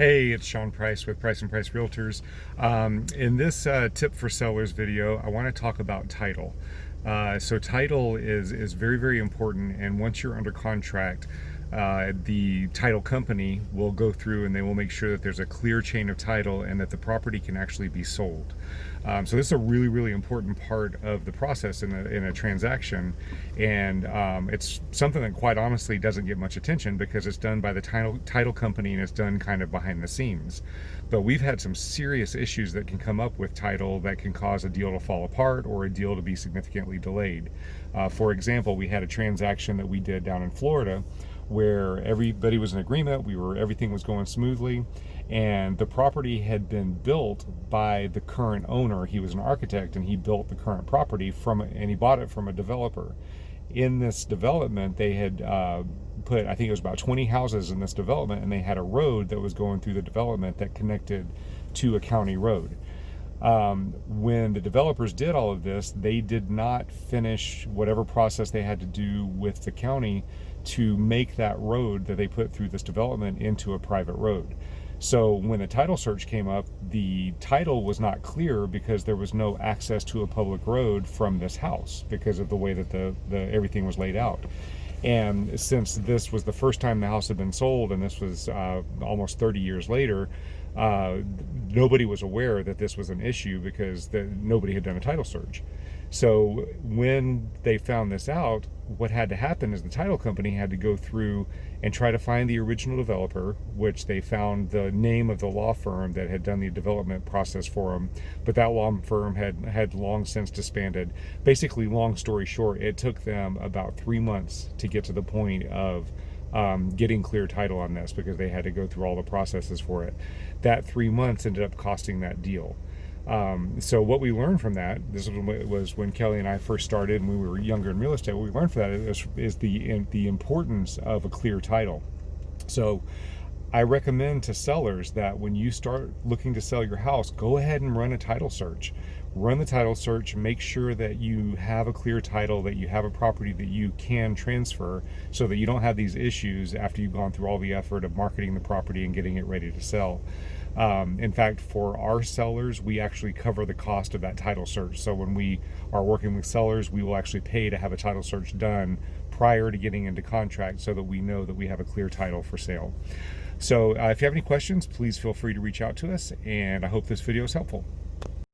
Hey, it's Sean Price with Price and Price Realtors. In this tip for sellers video, I want to talk about title. So title is very, very important, and once you're under contract, the title company will go through and they will make sure that there's a clear chain of title and that the property can actually be sold. So this is a really, really important part of the process in a transaction, and it's something that quite honestly doesn't get much attention because it's done by the title company and it's done kind of behind the scenes. But we've had some serious issues that can come up with title that can cause a deal to fall apart or a deal to be significantly delayed. For example, we had a transaction that we did down in Florida where everybody was in agreement, everything was going smoothly, and the property had been built by the current owner. He was an architect and he built the current property and he bought it from a developer. In this development, they had put, I think it was about 20 houses in this development, and they had a road that was going through the development that connected to a county road. When the developers did all of this, they did not finish whatever process they had to do with the county to make that road that they put through this development into a private road. So when the title search came up, the title was not clear because there was no access to a public road from this house because of the way that the everything was laid out. And since this was the first time the house had been sold, and this was almost 30 years later, nobody was aware that this was an issue because nobody had done a title search. So when they found this out, what had to happen is the title company had to go through and try to find the original developer, which they found the name of the law firm that had done the development process for them, but that law firm had long since disbanded. Basically, long story short, it took them about 3 months to get to the point of getting clear title on this because they had to go through all the processes for it. That 3 months ended up costing that deal. So what we learned from that, this was when Kelly and I first started and we were younger in real estate, what we learned from that is the importance of a clear title. So I recommend to sellers that when you start looking to sell your house, go ahead and run a title search. Run the title search, make sure that you have a clear title, that you have a property that you can transfer so that you don't have these issues after you've gone through all the effort of marketing the property and getting it ready to sell. In fact, for our sellers, we actually cover the cost of that title search. So when we are working with sellers, we will actually pay to have a title search done prior to getting into contract so that we know that we have a clear title for sale. So if you have any questions, please feel free to reach out to us, and I hope this video is helpful.